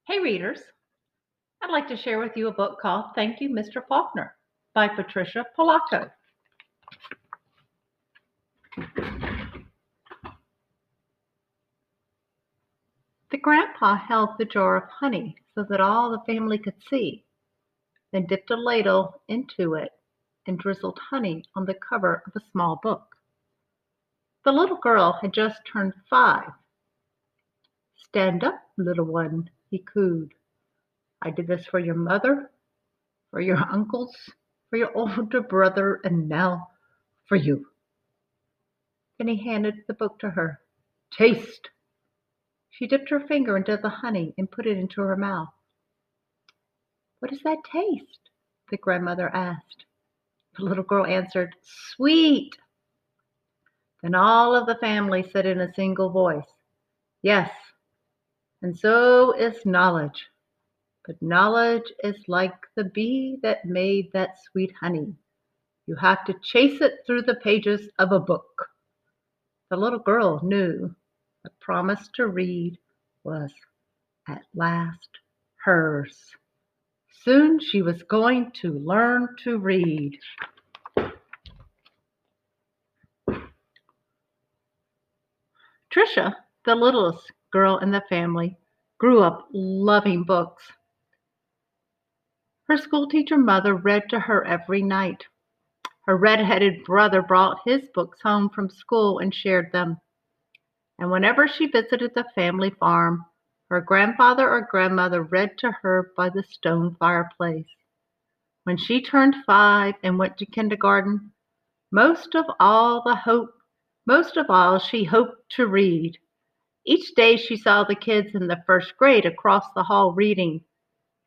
Hey readers, I'd like to share with you a book called Thank You, Mr. Faulkner by Patricia Polacco. The grandpa held the jar of honey so that all the family could see, then dipped a ladle into it and drizzled honey on the cover of a small book. The little girl had just turned 5. "Stand up, little one," he cooed. "I did this for your mother, for your uncles, for your older brother, and now for you." Then he handed the book to her. "Taste." She dipped her finger into the honey and put it into her mouth. "What does that taste?" the grandmother asked. The little girl answered, "Sweet." Then all of the family said in a single voice, "Yes, and so is knowledge. But knowledge is like the bee that made that sweet honey. You have to chase it through the pages of a book." The little girl knew the promise to read was at last hers. Soon she was going to learn to read. Tricia, the littlest girl in the family, grew up loving books. Her schoolteacher mother read to her every night. Her red-headed brother brought his books home from school and shared them. And whenever she visited the family farm, her grandfather or grandmother read to her by the stone fireplace. When she turned 5 and went to kindergarten, most of all she hoped to read. Each day she saw the kids in the first grade across the hall reading,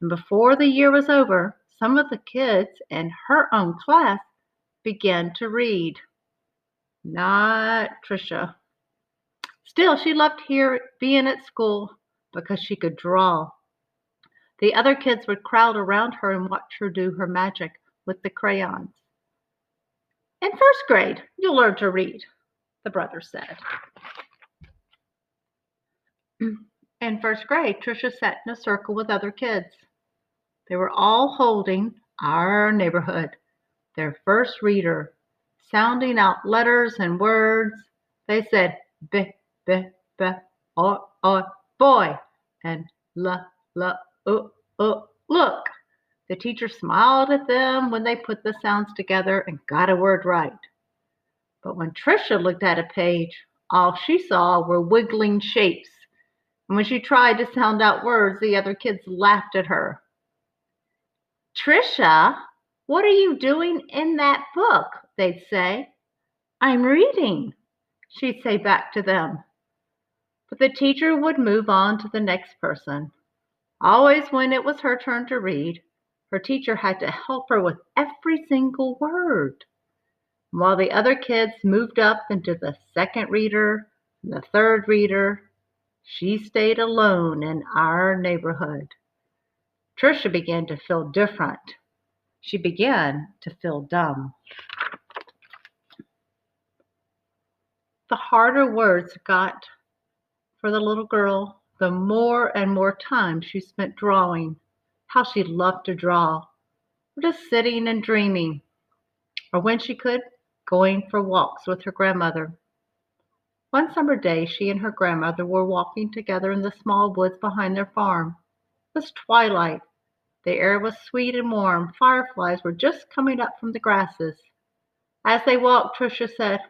and before the year was over, some of the kids in her own class began to read. Not Tricia. Still, she loved being at school because she could draw. The other kids would crowd around her and watch her do her magic with the crayons. "In first grade, you'll learn to read," the brother said. In first grade, Tricia sat in a circle with other kids. They were all holding Our Neighborhood, their first reader, sounding out letters and words. They said b, b, b, o, boy, and l, look. The teacher smiled at them when they put the sounds together and got a word right. But when Tricia looked at a page, all she saw were wiggling shapes. And when she tried to sound out words, the other kids laughed at her. "Tricia, what are you doing in that book?" they'd say. "I'm reading," she'd say back to them. But the teacher would move on to the next person. Always when it was her turn to read, her teacher had to help her with every single word. While the other kids moved up into the second reader and the third reader, she stayed alone in Our Neighborhood. Tricia began to feel different. She began to feel dumb. The harder words got for the little girl, the more and more time she spent drawing. How she loved to draw, or just sitting and dreaming, or when she could, going for walks with her grandmother. One summer day, she and her grandmother were walking together in the small woods behind their farm. It was twilight. The air was sweet and warm. Fireflies were just coming up from the grasses. As they walked, Tricia said,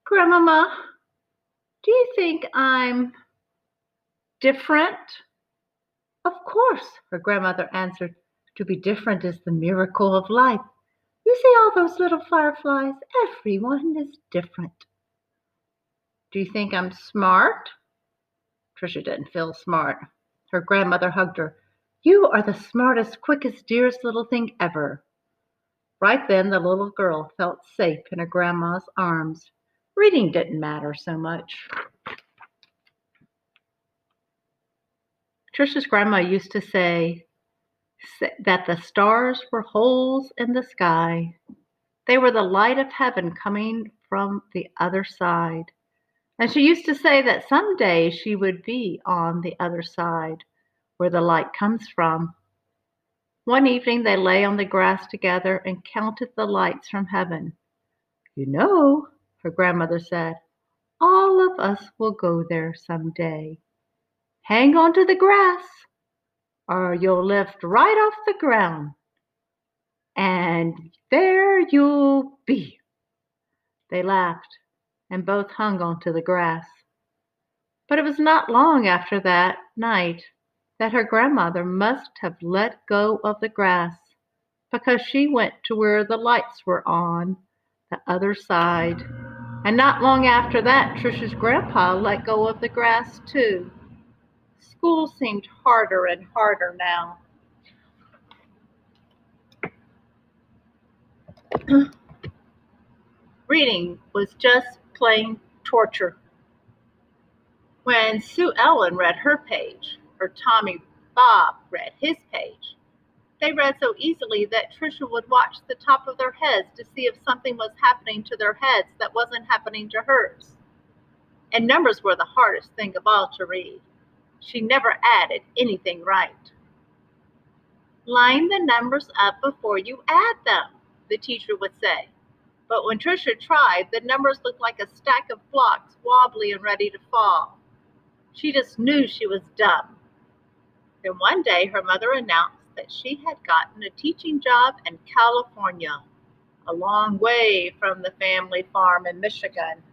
"Grandmama, do you think I'm different?" "Of course," her grandmother answered. "To be different is the miracle of life. You see all those little fireflies? Everyone is different." "Do you think I'm smart?" Tricia didn't feel smart. Her grandmother hugged her. "You are the smartest, quickest, dearest little thing ever." Right then, the little girl felt safe in her grandma's arms. Reading didn't matter so much. Tricia's grandma used to say that the stars were holes in the sky. They were the light of heaven coming from the other side. And she used to say that someday she would be on the other side, where the light comes from. One evening they lay on the grass together and counted the lights from heaven. You know, her grandmother said, all of us will go there some day. Hang on to the grass, or you'll lift right off the ground, and there you'll be. They laughed, and both hung on to the grass. But it was not long after that night that her grandmother must have let go of the grass, because she went to where the lights were on the other side. And not long after that, Trisha's grandpa let go of the grass too. School seemed harder and harder now. Reading was just plain torture. When Sue Ellen read her page, or Tommy Bob read his page, they read so easily that Trisha would watch the top of their heads to see if something was happening to their heads that wasn't happening to hers. And numbers were the hardest thing of all to read. She never added anything right. Line the numbers up before you add them, the teacher would say. But when Trisha tried, the numbers looked like a stack of blocks, wobbly and ready to fall. She just knew she was dumb. Then one day her mother announced that she had gotten a teaching job in California, a long way from the family farm in Michigan.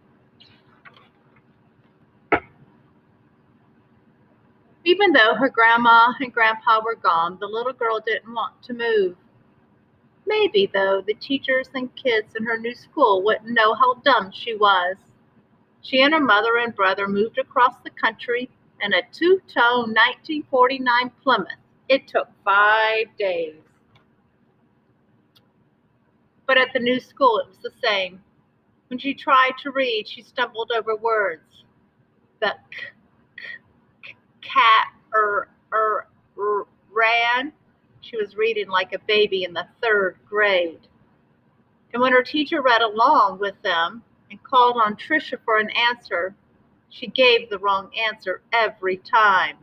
Even though her grandma and grandpa were gone, the little girl didn't want to move. Maybe, though, the teachers and kids in her new school wouldn't know how dumb she was. She and her mother and brother moved across the country in a two-tone 1949 Plymouth. It took 5 days. But at the new school, it was the same. When she tried to read, she stumbled over words. The cat ran. She was reading like a baby in the 3rd grade. And when her teacher read along with them and called on Trisha for an answer, she gave the wrong answer every time.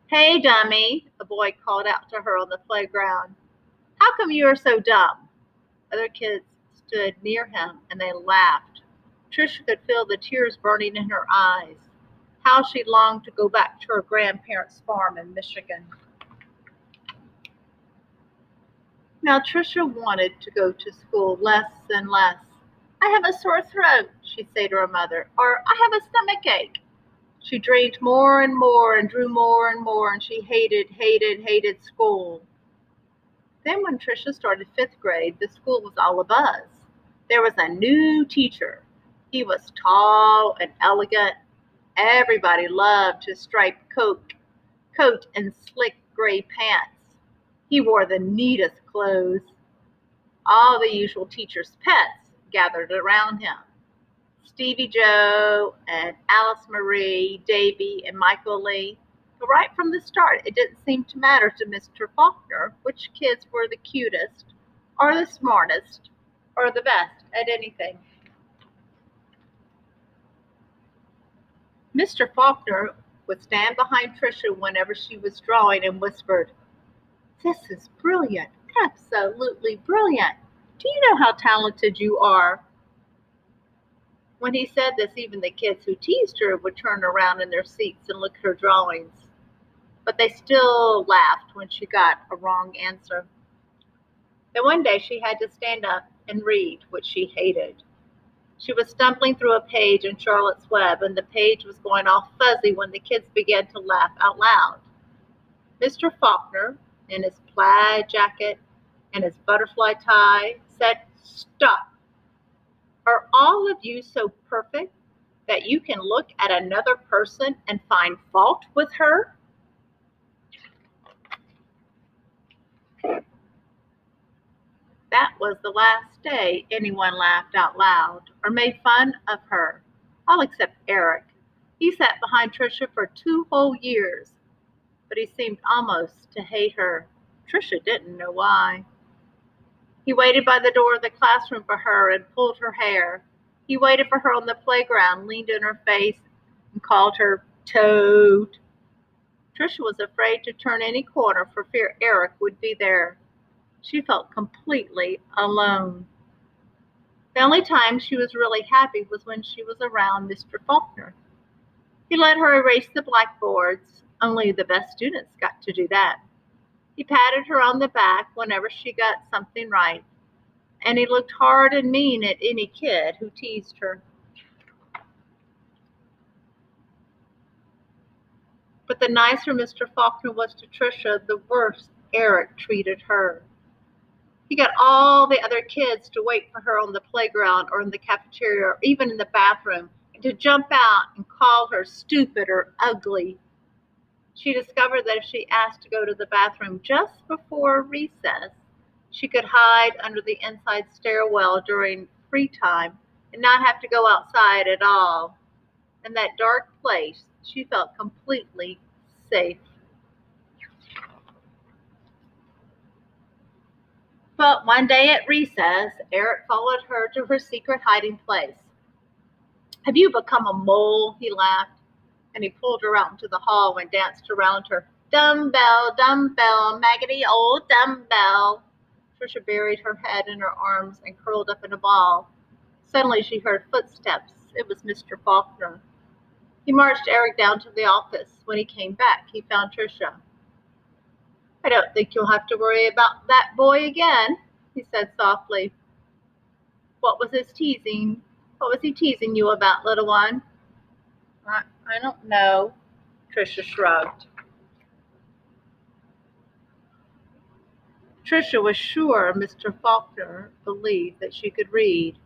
Hey, dummy, a boy called out to her on the playground. How come you are so dumb? Other kids stood near him and they laughed. Trisha could feel the tears burning in her eyes. How she longed to go back to her grandparents' farm in Michigan. Now Trisha wanted to go to school less and less. I have a sore throat, she'd say to her mother, or I have a stomach ache. She dreamed more and more and drew more and more, and she hated school. Then when Trisha started 5th grade, the school was all abuzz. There was a new teacher. He was tall and elegant. Everybody loved his striped coat and slick gray pants. He wore the neatest clothes. All the usual teachers' pets gathered around him. Stevie Joe and Alice Marie, Davy and Michael Lee. But right from the start, it didn't seem to matter to Mr. Falker which kids were the cutest, or the smartest, or the best at anything. Mr. Faulkner would stand behind Trisha whenever she was drawing and whispered, "This is brilliant, absolutely brilliant. Do you know how talented you are?" When he said this, even the kids who teased her would turn around in their seats and look at her drawings. But they still laughed when she got a wrong answer. Then one day she had to stand up and read, which she hated. She was stumbling through a page in Charlotte's Web, and the page was going all fuzzy when the kids began to laugh out loud. Mr. Faulkner, in his plaid jacket and his butterfly tie, said, "Stop. Are all of you so perfect that you can look at another person and find fault with her?" That was the last day anyone laughed out loud or made fun of her, all except Eric. He sat behind Trisha for 2 whole years, but he seemed almost to hate her. Trisha didn't know why. He waited by the door of the classroom for her and pulled her hair. He waited for her on the playground, leaned in her face, and called her Toad. Tricia was afraid to turn any corner for fear Eric would be there. She felt completely alone. The only time she was really happy was when she was around Mr. Faulkner. He let her erase the blackboards. Only the best students got to do that. He patted her on the back whenever she got something right, and he looked hard and mean at any kid who teased her. But the nicer Mr. Faulkner was to Tricia, the worse Eric treated her. He got all the other kids to wait for her on the playground or in the cafeteria or even in the bathroom, and to jump out and call her stupid or ugly. She discovered that if she asked to go to the bathroom just before recess, she could hide under the inside stairwell during free time and not have to go outside at all. In that dark place, she felt completely safe. But one day at recess, Eric followed her to her secret hiding place. "Have you become a mole?" he laughed, and he pulled her out into the hall and danced around her. "Dumbbell, dumbbell, maggoty old dumbbell." Tricia buried her head in her arms and curled up in a ball. Suddenly she heard footsteps. It was Mr. Faulkner. He marched Eric down to the office. When he came back, he found Tricia. "I don't think you'll have to worry about that boy again," he said softly. "What was his teasing? What was he teasing you about, little one?" I don't know," Tricia shrugged. Tricia was sure Mr. Falker believed that she could read.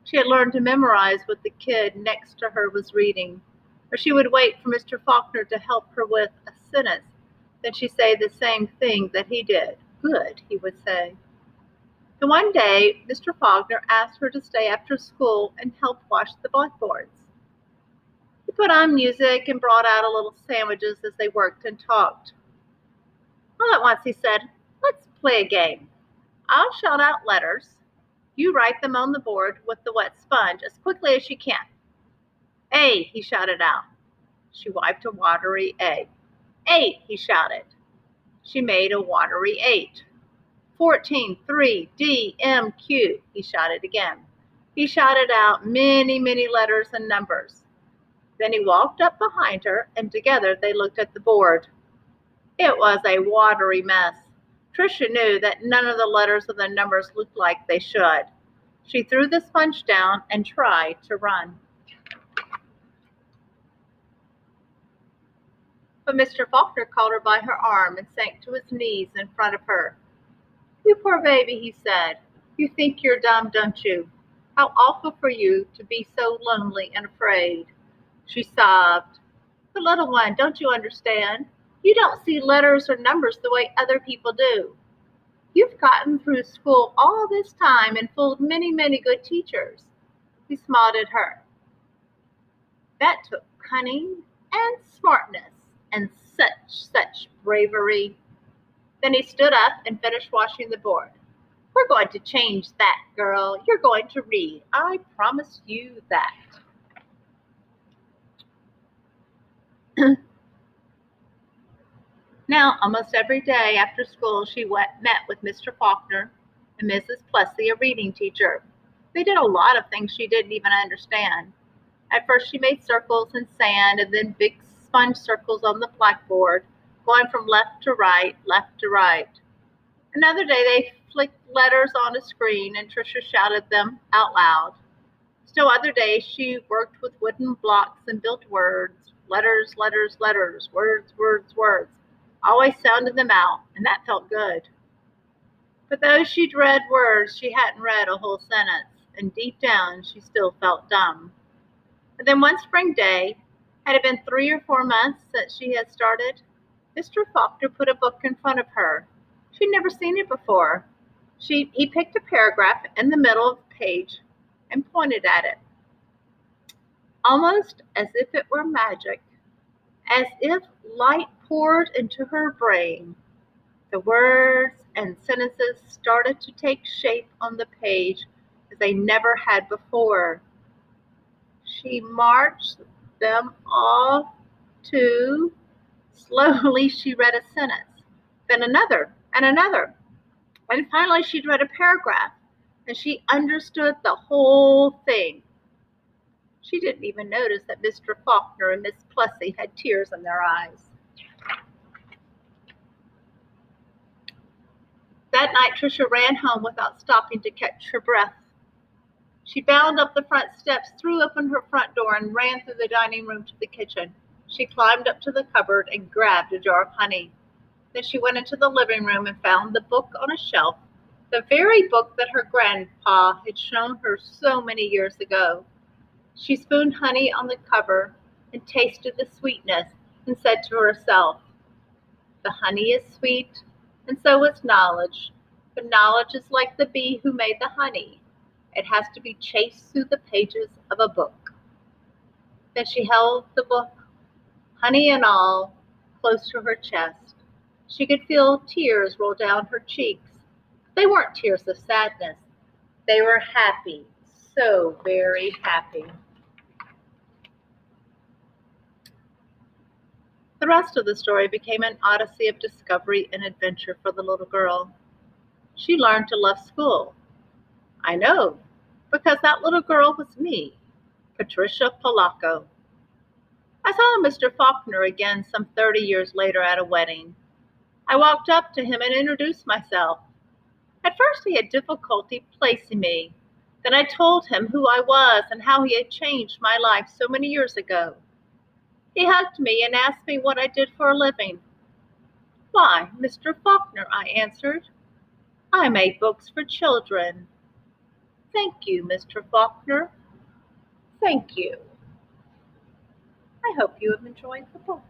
She had learned to memorize what the kid next to her was reading, or she would wait for Mr. Faulkner to help her with a sentence. Then she'd say the same thing that he did. "Good," he would say. And one day, Mr. Faulkner asked her to stay after school and help wash the blackboards. He put on music and brought out a little sandwiches as they worked and talked. All at once he said, "Let's play a game. I'll shout out letters. You write them on the board with the wet sponge as quickly as you can." "A," he shouted out. She wiped a watery A. "8," he shouted. She made a watery 8. 14, 3, D, M, Q, he shouted again. He shouted out many, many letters and numbers. Then he walked up behind her, and together they looked at the board. It was a watery mess. Tricia knew that none of the letters or the numbers looked like they should. She threw the sponge down and tried to run. But Mr. Faulkner caught her by her arm and sank to his knees in front of her. "You poor baby," he said. "You think you're dumb, don't you? How awful for you to be so lonely and afraid." She sobbed. "But little one, don't you understand? You don't see letters or numbers the way other people do. You've gotten through school all this time and fooled many, many good teachers." He smiled at her. "That took cunning and smartness and such bravery." Then he stood up and finished washing the board. "We're going to change that, girl. You're going to read. I promise you that." Now, almost every day after school, she met with Mr. Faulkner and Mrs. Plessy, a reading teacher. They did a lot of things she didn't even understand. At first, she made circles in sand and then big sponge circles on the blackboard, going from left to right, left to right. Another day, they flicked letters on a screen and Tricia shouted them out loud. Still other days, she worked with wooden blocks and built words. Letters, letters, letters, words, words, words. Always sounded them out, and that felt good. But though she'd read words, she hadn't read a whole sentence, and deep down she still felt dumb. And then one spring day, had it been 3 or 4 months since she had started, Mr. Faulkner put a book in front of her. She'd never seen it before. He picked a paragraph in the middle of the page and pointed at it, almost as if it were magic, as if light poured into her brain. The words and sentences started to take shape on the page as they never had before. She marched them off to Slowly she read a sentence, then another and another, and finally she'd read a paragraph, and she understood the whole thing. She didn't even notice that Mr. Faulkner and Miss Plessy had tears in their eyes. That night Tricia ran home without stopping to catch her breath. She bounded up the front steps, threw open her front door, and ran through the dining room to the kitchen. She climbed up to the cupboard and grabbed a jar of honey. Then she went into the living room and found the book on a shelf, the very book that her grandpa had shown her so many years ago. She spooned honey on the cover and tasted the sweetness and said to herself, "The honey is sweet, and so is knowledge. But knowledge is like the bee who made the honey. It has to be chased through the pages of a book." Then she held the book, honey and all, close to her chest. She could feel tears roll down her cheeks. They weren't tears of sadness. They were happy, so very happy. The rest of the story became an odyssey of discovery and adventure for the little girl. She learned to love school. I know, because that little girl was me, Patricia Polacco. I saw Mr. Faulkner again some 30 years later at a wedding. I walked up to him and introduced myself. At first he had difficulty placing me. Then I told him who I was and how he had changed my life so many years ago. He hugged me and asked me what I did for a living. "Why, Mr. Faulkner," I answered. "I made books for children." "Thank you, Mr. Faulkner. Thank you." I hope you have enjoyed the book.